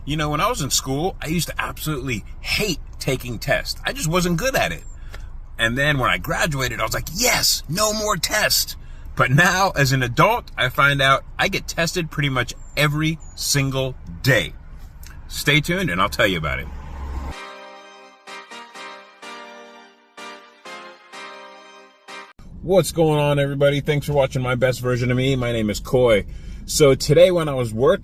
When I was in school, I used to absolutely hate taking tests. I just wasn't good at it. And then when I graduated, I was like, yes, no more tests. But now, as an adult, I find out I get tested pretty much every single day. Stay tuned and I'll tell you about it. What's going on, everybody? Thanks for watching My Best Version of Me. My name is Coy. So today when I was door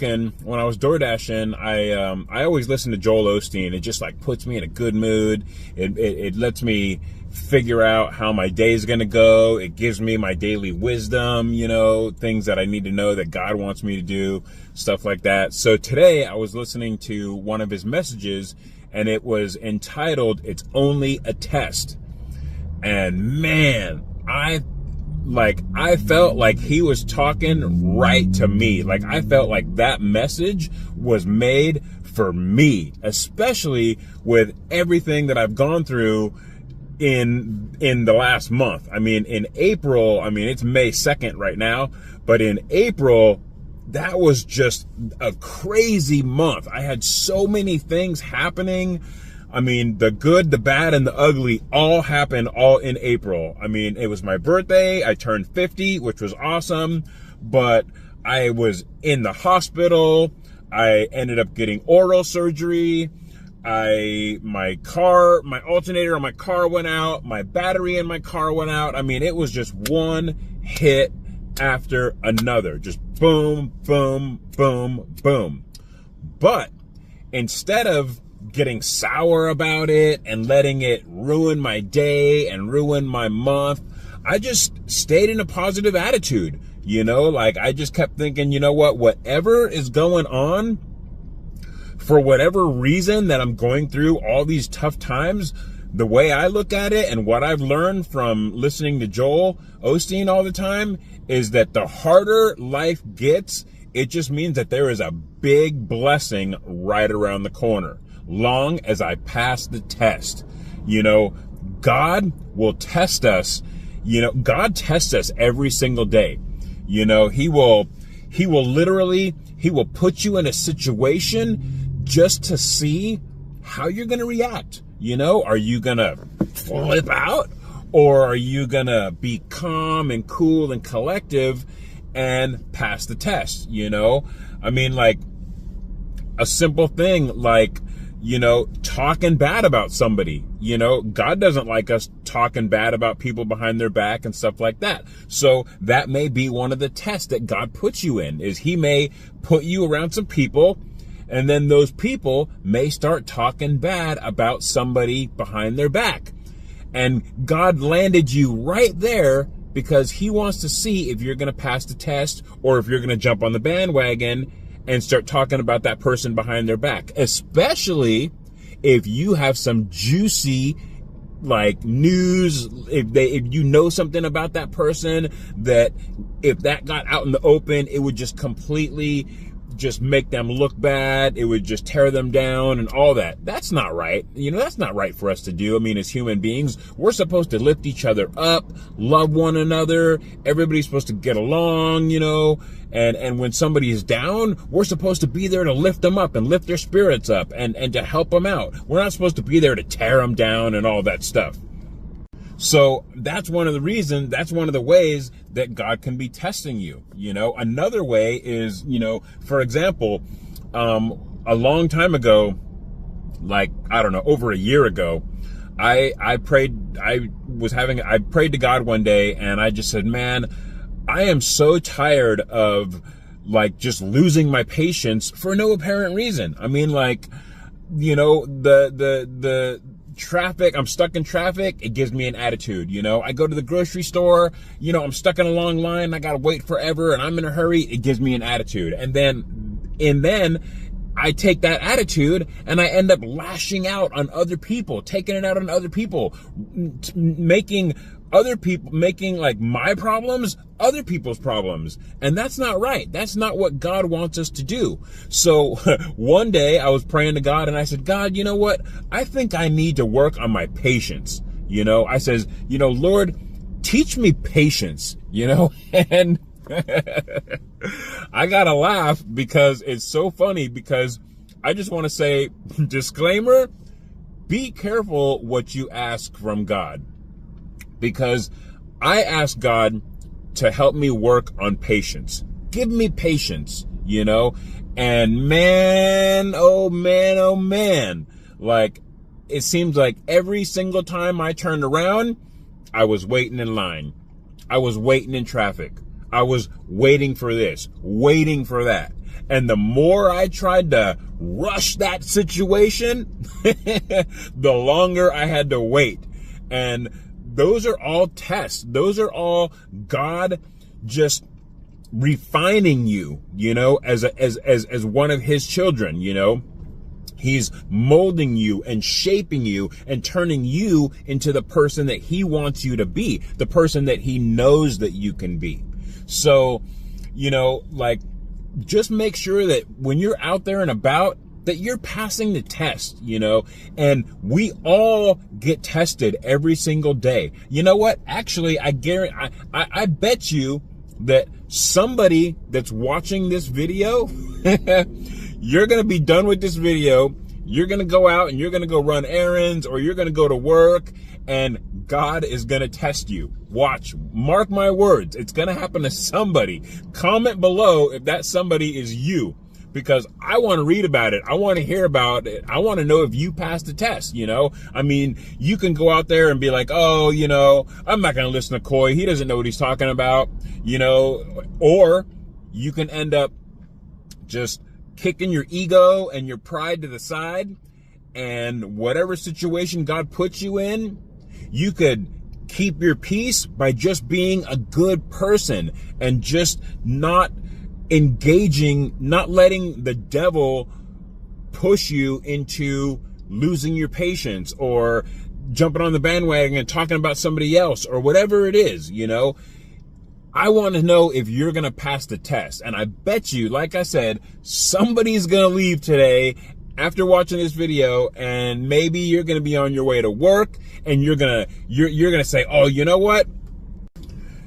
dashing, I always listen to Joel Osteen. It just puts me in a good mood. It lets me figure out how my day is going to go. It gives me my daily wisdom, things that I need to know that God wants me to do, stuff like that. So today I was listening to one of his messages and it was entitled, "It's Only a Test." And man, I felt like he was talking right to me. I felt like that message was made for me, especially with everything that I've gone through in the last month. In April, it's May 2nd right now, but in April, that was just a crazy month. I had so many things happening. The good, the bad, and the ugly all happened all in April. It was my birthday. I turned 50, which was awesome, but I was in the hospital. I ended up getting oral surgery. My alternator on my car went out. My battery in my car went out. It was just one hit after another. Just boom, boom, boom, boom. But instead of getting sour about it and letting it ruin my day and ruin my month, I just stayed in a positive attitude. I just kept thinking, whatever is going on, for whatever reason that I'm going through all these tough times, the way I look at it and what I've learned from listening to Joel Osteen all the time is that the harder life gets, it just means that there is a big blessing right around the corner. Long as I pass the test. God will test us. God tests us every single day. He will put you in a situation just to see how you're going to react. Are you going to flip out, or are you going to be calm and cool and collective and pass the test? A simple thing talking bad about somebody. God doesn't like us talking bad about people behind their back and stuff like that. So that may be one of the tests that God puts you in, is he may put you around some people, and then those people may start talking bad about somebody behind their back. And God landed you right there because he wants to see if you're going to pass the test or if you're going to jump on the bandwagon and start talking about that person behind their back, especially if you have some juicy news, if you know something about that person that if that got out in the open, it would just completely just make them look bad. It would just tear them down and all that. That's not right. That's not right for us to do. As human beings, we're supposed to lift each other up, love one another. Everybody's supposed to get along, and when somebody is down, we're supposed to be there to lift them up and lift their spirits up and to help them out. We're not supposed to be there to tear them down and all that stuff. So that's one of the ways that God can be testing you. Another way is, for example, a long time ago, over a year ago, I prayed to God one day, and I just said, man, I am so tired of just losing my patience for no apparent reason. The traffic, I'm stuck in traffic, it gives me an attitude. I go to the grocery store, I'm stuck in a long line, I gotta wait forever and I'm in a hurry, it gives me an attitude. And then I take that attitude and I end up lashing out on other people, taking it out on other people, making my problems other people's problems. And that's not right. That's not what God wants us to do. So one day I was praying to God and I said, God, you know what? I think I need to work on my patience. I says, Lord, teach me patience, and I gotta laugh because it's so funny, because I just want to say, disclaimer, be careful what you ask from God. Because I asked God to help me work on patience. Give me patience, you know? And man, oh man, like, it seems like every single time I turned around, I was waiting in line. I was waiting in traffic. I was waiting for this, waiting for that. And the more I tried to rush that situation, the longer I had to wait. And those are all tests. Those are all God just refining you, you know, as one of his children, you know. He's molding you and shaping you and turning you into the person that he wants you to be, the person that he knows that you can be. So, you know, like, just make sure that when you're out there and about, that you're passing the test, you know, and we all get tested every single day. You know what? Actually, I bet you that somebody that's watching this video, you're going to be done with this video. You're going to go out and you're going to go run errands, or you're going to go to work, and God is going to test you. Watch, mark my words. It's going to happen to somebody. Comment below if that somebody is you, because I want to read about it. I want to hear about it. I want to know if you passed the test, you know? I mean, you can go out there and be like, oh, you know, I'm not going to listen to Coy. He doesn't know what he's talking about, you know? Or you can end up just kicking your ego and your pride to the side, and whatever situation God puts you in, you could keep your peace by just being a good person and just not engaging, not letting the devil push you into losing your patience or jumping on the bandwagon and talking about somebody else or whatever it is, you know. I want to know if you're going to pass the test. And I bet you, like I said, somebody's going to leave today after watching this video, and maybe you're going to be on your way to work, and you're going to say, oh, you know what?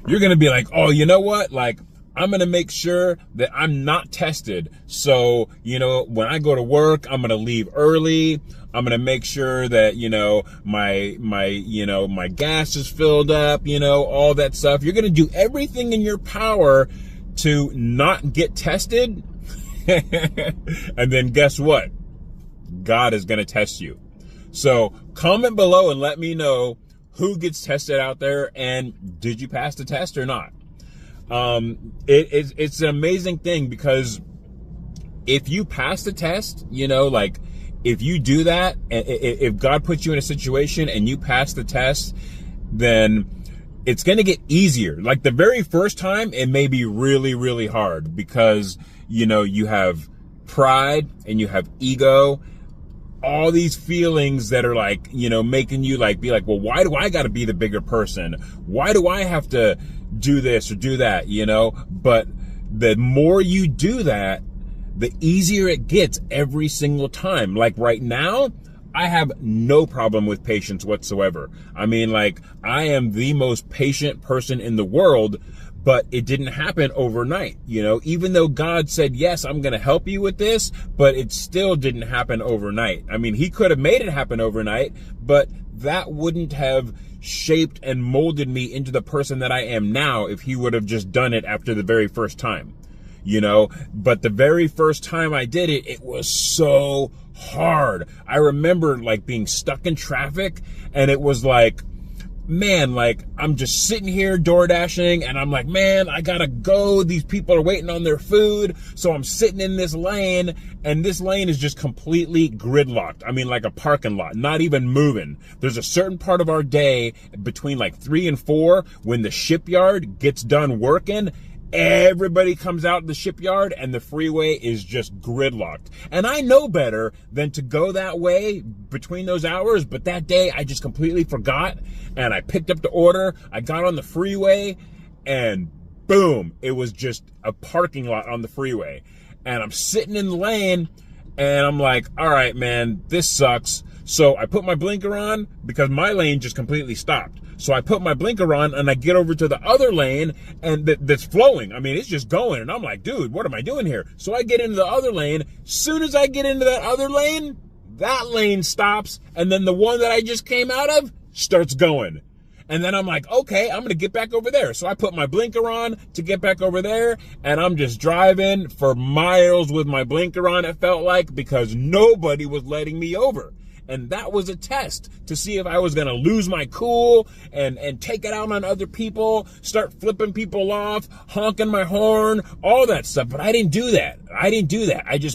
You're going to be like, oh, you know what? Like, I'm going to make sure that I'm not tested. So, you know, when I go to work, I'm going to leave early. I'm going to make sure that, you know, my gas is filled up, you know, all that stuff. You're going to do everything in your power to not get tested. And then guess what? God is going to test you. So comment below and let me know who gets tested out there, and did you pass the test or not? It's an amazing thing, because if you pass the test, you know, like, if you do that, if God puts you in a situation and you pass the test, then it's going to get easier. Like, the very first time, it may be really, really hard, because, you know, you have pride and you have ego, all these feelings that are like, you know, making you like, be like, well, why do I got to be the bigger person? Why do I have to do this or do that, you know? But the more you do that, the easier it gets every single time. Like right now, I have no problem with patience whatsoever. I mean, like, I am the most patient person in the world, but it didn't happen overnight, you know? Even though God said, yes, I'm going to help you with this, but it still didn't happen overnight. I mean, he could have made it happen overnight, but that wouldn't have shaped and molded me into the person that I am now if he would have just done it after the very first time, you know? But the very first time I did it, it was so hard. I remember like being stuck in traffic, and it was like, man, like, I'm just sitting here door dashing, and I'm like, man, I gotta go. These people are waiting on their food. So I'm sitting in this lane, and this lane is just completely gridlocked. I mean, like a parking lot, not even moving. There's a certain part of our day between like 3 and 4 when the shipyard gets done working. Everybody comes out of the shipyard and the freeway is just gridlocked. And I know better than to go that way between those hours, but that day I just completely forgot, and I picked up the order. I got on the freeway, and boom, it was just a parking lot on the freeway. And I'm sitting in the lane, and I'm like, all right, man, this sucks. So I put my blinker on because my lane just completely stopped. So I put my blinker on and I get over to the other lane and that's flowing. I mean, it's just going. And I'm like, dude, what am I doing here? So I get into the other lane. Soon as I get into that other lane, that lane stops. And then the one that I just came out of starts going. And then I'm like, okay, I'm going to get back over there. So I put my blinker on to get back over there. And I'm just driving for miles with my blinker on, it felt like, because nobody was letting me over. And that was a test to see if I was going to lose my cool and take it out on other people, start flipping people off, honking my horn, all that stuff. But I didn't do that.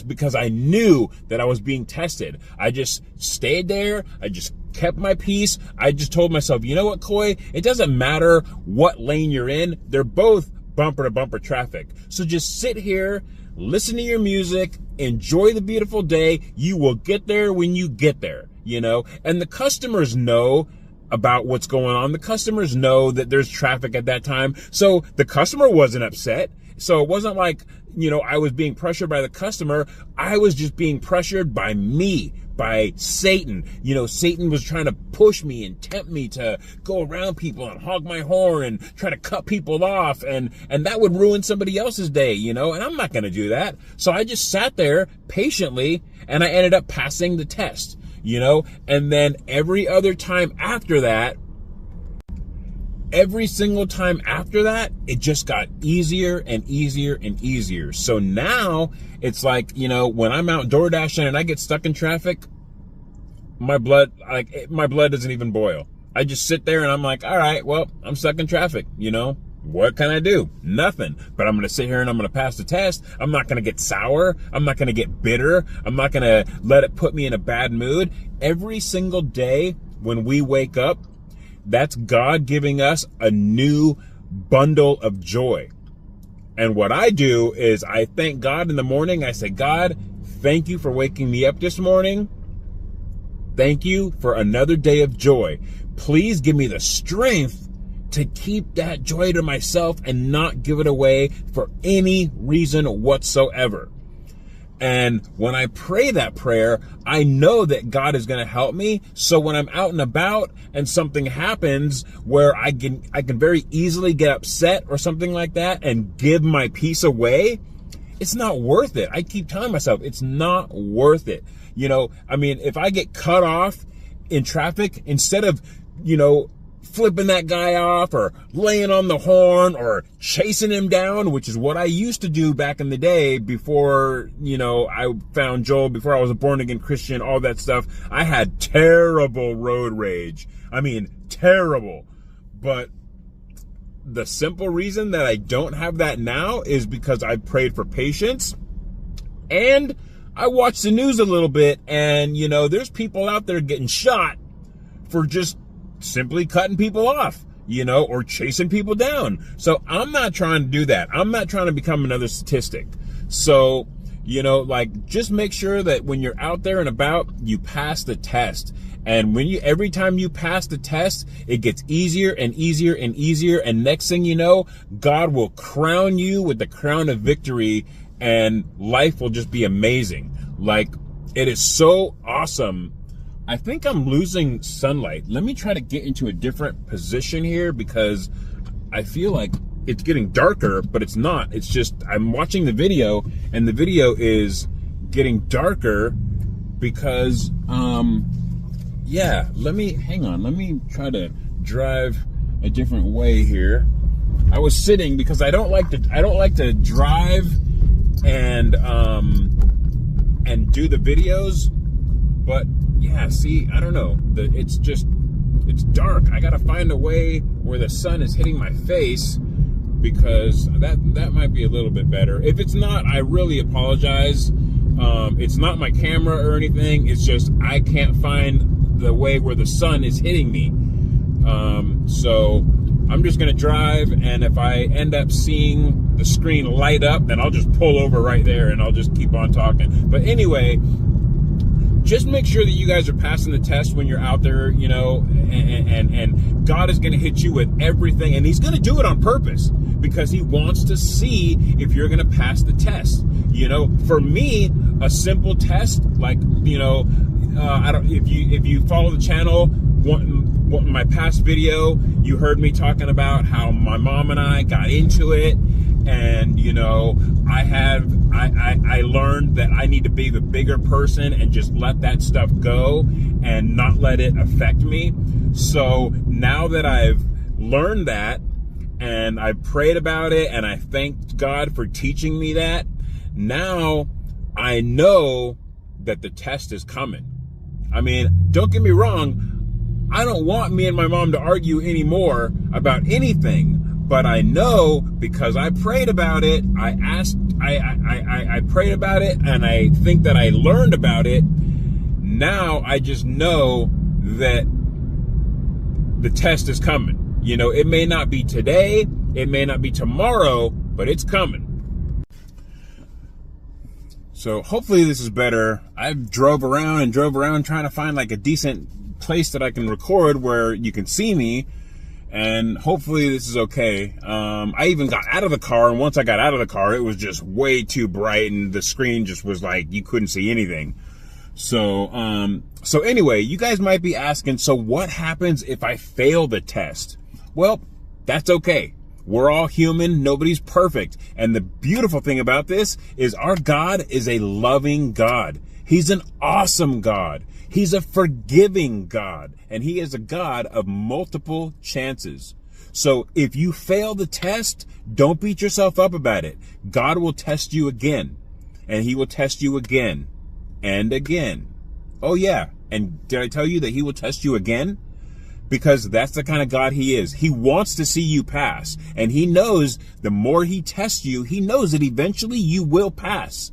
Because I knew that I was being tested. I just stayed there. I just kept my peace. I just told myself, you know what, Coy? It doesn't matter what lane you're in. They're both bumper to bumper traffic. So just sit here, listen to your music, enjoy the beautiful day. You will get there when you get there, you know? And the customers know about what's going on. The customers know that there's traffic at that time. So the customer wasn't upset. So it wasn't like, you know, I was being pressured by the customer. I was just being pressured by me, by Satan. You know, Satan was trying to push me and tempt me to go around people and honk my horn and try to cut people off. And that would ruin somebody else's day, you know, and I'm not going to do that. So I just sat there patiently and I ended up passing the test, you know, and then every other time after that, every single time after that, it just got easier and easier and easier. So now it's like, you know, when I'm out door dashing and I get stuck in traffic, my blood doesn't even boil. I just sit there and I'm like, all right, well, I'm stuck in traffic. You know, what can I do? Nothing. But I'm going to sit here and I'm going to pass the test. I'm not going to get sour. I'm not going to get bitter. I'm not going to let it put me in a bad mood. Every single day when we wake up, that's God giving us a new bundle of joy. And what I do is I thank God in the morning. I say, God, thank you for waking me up this morning. Thank you for another day of joy. Please give me the strength to keep that joy to myself and not give it away for any reason whatsoever. And when I pray that prayer, I know that God is going to help me. So when I'm out and about and something happens where I can very easily get upset or something like that and give my peace away, it's not worth it. I keep telling myself it's not worth it. You know, I mean, if I get cut off in traffic, instead of, you know, flipping that guy off or laying on the horn or chasing him down, which is what I used to do back in the day before, you know, I found Joel, before I was a born again Christian, all that stuff. I had terrible road rage. I mean, terrible. But the simple reason that I don't have that now is because I prayed for patience and I watched the news a little bit, and, you know, there's people out there getting shot for just simply cutting people off, you know, or chasing people down. So I'm not trying to do that. I'm not trying to become another statistic. So, you know, like, just make sure that when you're out there and about, you pass the test. And every time you pass the test, it gets easier and easier and easier. And next thing you know, God will crown you with the crown of victory, and life will just be amazing. Like, it is so awesome. I think I'm losing sunlight. Let me try to get into a different position here because I feel like it's getting darker, but it's not. It's just I'm watching the video and the video is getting darker because, yeah, hang on. Let me try to drive a different way here. I was sitting because I don't like to drive and do the videos, but yeah, see, I don't know. It's dark. I gotta find a way where the sun is hitting my face because that might be a little bit better. If it's not, I really apologize. It's not my camera or anything. It's just I can't find the way where the sun is hitting me. So I'm just gonna drive, and if I end up seeing the screen light up, then I'll just pull over right there and I'll just keep on talking. But anyway, just make sure that you guys are passing the test when you're out there, you know, and God is going to hit you with everything, and he's going to do it on purpose because he wants to see if you're going to pass the test. You know, for me, a simple test, like, I don't, if you follow the channel, my past video, you heard me talking about how my mom and I got into it, and I learned that I need to be the bigger person and just let that stuff go and not let it affect me. So now that I've learned that, and I prayed about it, and I thanked God for teaching me that, now I know that the test is coming. I mean, don't get me wrong, I don't want me and my mom to argue anymore about anything, but I know, because I prayed about it, I prayed about it, and I think that I learned about it. Now I just know that the test is coming. It may not be today, it may not be tomorrow, but it's coming. So hopefully this is better. I drove around trying to find like a decent place that I can record where you can see me, and hopefully this is okay. I even got out of the car, and once I got out of the car, it was just way too bright, and the screen just was like, you couldn't see anything. So anyway, you guys might be asking, so what happens if I fail the test? Well, that's okay. We're all human. Nobody's perfect. And the beautiful thing about this is our God is a loving God. He's an awesome God. He's a forgiving God. And he is a God of multiple chances. So if you fail the test, don't beat yourself up about it. God will test you again. And he will test you again and again. Oh yeah. And did I tell you that he will test you again? Because that's the kind of God he is. He wants to see you pass. And he knows the more he tests you, he knows that eventually you will pass.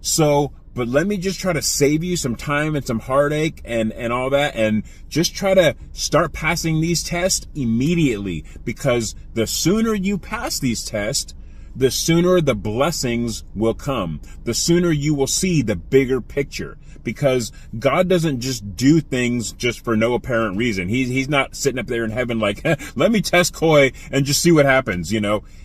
So, but let me just try to save you some time and some heartache and all that. And just try to start passing these tests immediately. Because the sooner you pass these tests, the sooner the blessings will come. The sooner you will see the bigger picture. Because God doesn't just do things just for no apparent reason. He's not sitting up there in heaven like, let me test Coy and just see what happens,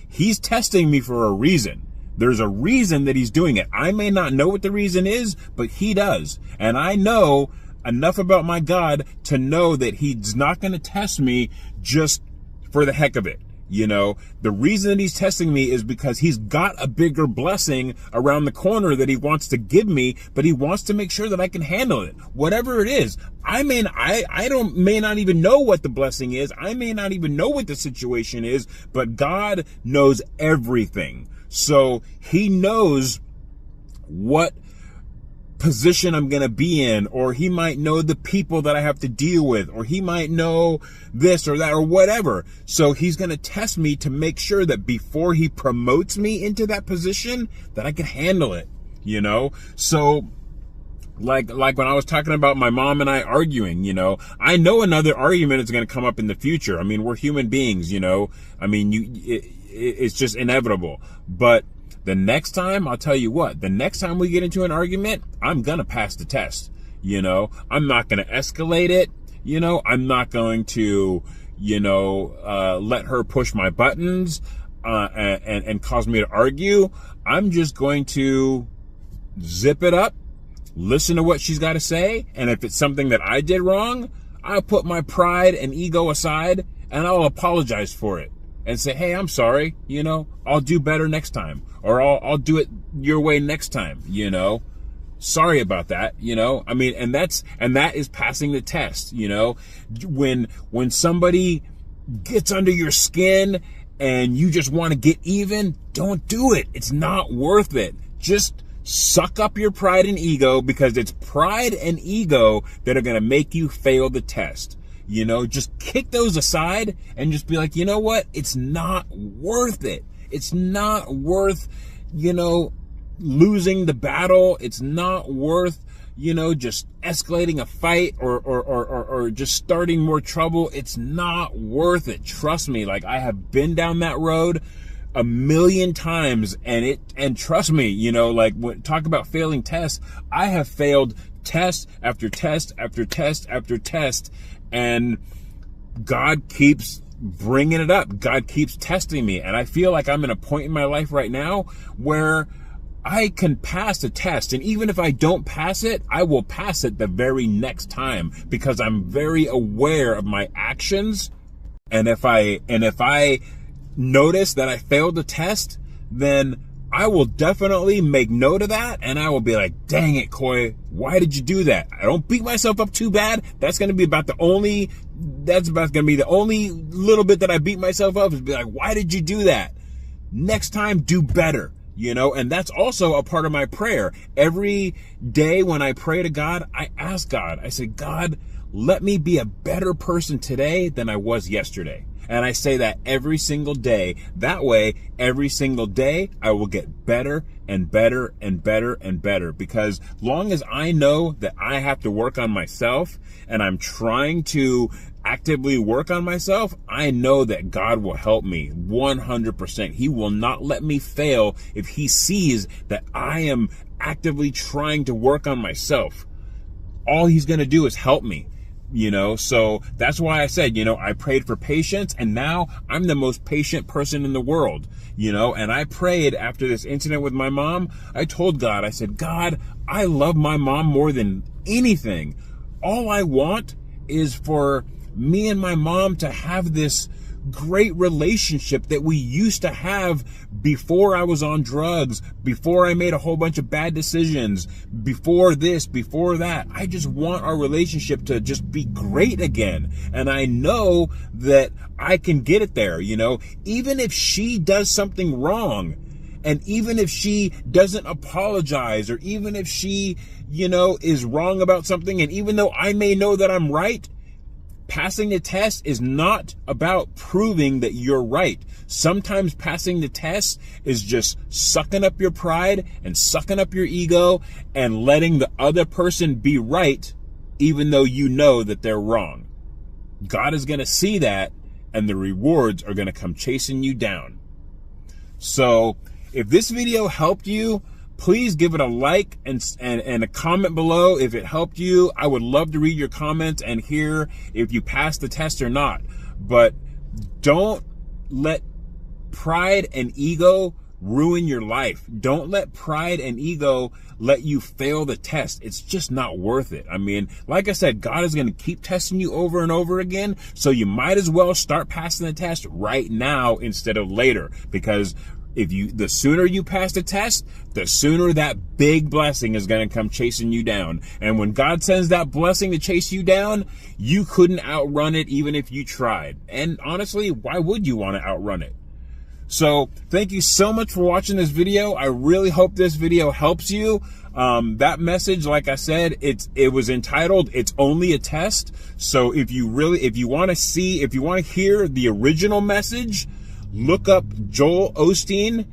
He's testing me for a reason. There's a reason that he's doing it. I may not know what the reason is, but he does. And I know enough about my God to know that he's not going to test me just for the heck of it. The reason that he's testing me is because he's got a bigger blessing around the corner that he wants to give me, but he wants to make sure that I can handle it. Whatever it is. I may not even know what the blessing is. I may not even know what the situation is, but God knows everything. So he knows what position I'm going to be in, or he might know the people that I have to deal with, or he might know this or that or whatever. So he's going to test me to make sure that before he promotes me into that position, that I can handle it, So like when I was talking about my mom and I arguing, I know another argument is going to come up in the future. I mean, we're human beings, I mean, it's just inevitable. But the next time, I'll tell you what, the next time we get into an argument, I'm going to pass the test. I'm not going to escalate it. I'm not going to, let her push my buttons, and cause me to argue. I'm just going to zip it up, listen to what she's got to say. And if it's something that I did wrong, I'll put my pride and ego aside and I'll apologize for it. And say, hey, I'm sorry, I'll do better next time, or I'll do it your way next time, sorry about that, I mean, and that is passing the test, when somebody gets under your skin and you just want to get even, don't do it. It's not worth it. Just suck up your pride and ego, because it's pride and ego that are going to make you fail the test. Just kick those aside and just be like, you know what? It's not worth it. It's not worth, losing the battle. It's not worth, just escalating a fight or just starting more trouble. It's not worth it. Trust me. Like, I have been down that road a million times, and trust me, talk about failing tests. I have failed test after test after test after test. And God keeps bringing it up. God keeps testing me. And I feel like I'm in a point in my life right now where I can pass a test, and even if I don't pass it, I will pass it the very next time because I'm very aware of my actions. And if I notice that I failed the test, then I will definitely make note of that, and I will be like, dang it, Coy, why did you do that? I don't beat myself up too bad. That's going to be the only little bit that I beat myself up, is be like, why did you do that? Next time, do better. And that's also a part of my prayer. Every day when I pray to God, I ask God, I say, God, let me be a better person today than I was yesterday. And I say that every single day. That way, every single day, I will get better and better and better and better. Because long as I know that I have to work on myself, and I'm trying to actively work on myself, I know that God will help me 100%. He will not let me fail if he sees that I am actively trying to work on myself. All he's going to do is help me. So that's why I said, I prayed for patience, and now I'm the most patient person in the world, and I prayed after this incident with my mom. I told God, I said, God, I love my mom more than anything. All I want is for me and my mom to have this great relationship that we used to have before I was on drugs, before I made a whole bunch of bad decisions, before this, before that. I just want our relationship to just be great again. And I know that I can get it there, even if she does something wrong, and even if she doesn't apologize, or even if she, is wrong about something, and even though I may know that I'm right, passing the test is not about proving that you're right. Sometimes passing the test is just sucking up your pride and sucking up your ego and letting the other person be right, even though you know that they're wrong. God is going to see that, and the rewards are going to come chasing you down. So if this video helped you, please give it a like and a comment below if it helped you. I would love to read your comments and hear if you passed the test or not. But don't let pride and ego ruin your life. Don't let pride and ego let you fail the test. It's just not worth it. I mean, like I said, God is going to keep testing you over and over again. So you might as well start passing the test right now instead of later, because the sooner you pass the test, the sooner that big blessing is going to come chasing you down. And when God sends that blessing to chase you down, you couldn't outrun it even if you tried. And honestly, why would you want to outrun it? So thank you so much for watching this video. I really hope this video helps you. That message, like I said, it was entitled, "It's Only a Test." So if you want to hear the original message, look up Joel Osteen.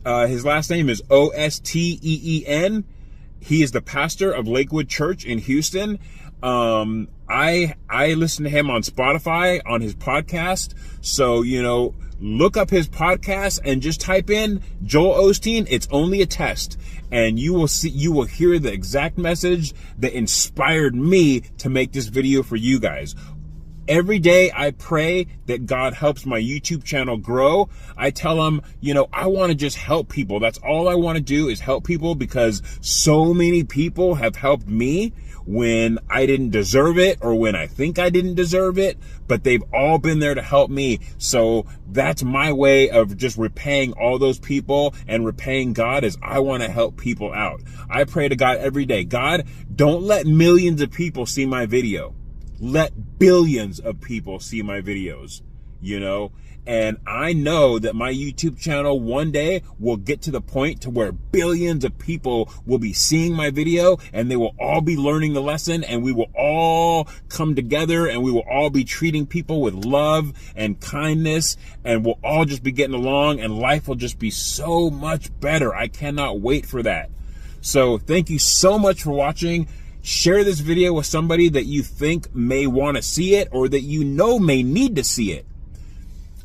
His last name is Osteen. He is the pastor of Lakewood Church in Houston. I listen to him on Spotify on his podcast. So, look up his podcast and just type in Joel Osteen, "It's Only a Test." And you will hear the exact message that inspired me to make this video for you guys. Every day I pray that God helps my YouTube channel grow. I tell him, I want to just help people. That's all I want to do is help people, because so many people have helped me when I didn't deserve it or when I think I didn't deserve it, but they've all been there to help me. So that's my way of just repaying all those people and repaying God, is I want to help people out. I pray to God every day, God, don't let millions of people see my video. Let billions of people see my videos, and I know that my YouTube channel one day will get to the point to where billions of people will be seeing my video, and they will all be learning the lesson, and we will all come together, and we will all be treating people with love and kindness, and we'll all just be getting along, and life will just be so much better. I cannot wait for that. So thank you so much for watching. Share this video with somebody that you think may want to see it, or that may need to see it.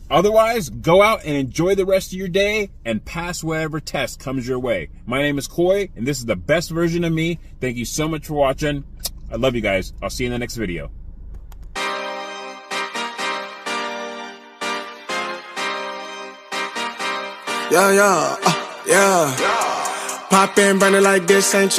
Otherwise, go out and enjoy the rest of your day and pass whatever test comes your way. My name is Coy, and this is the best version of me. Thank you so much for watching. I love you guys. I'll see you in the next video. Yeah. Pop in, burn it like this ain't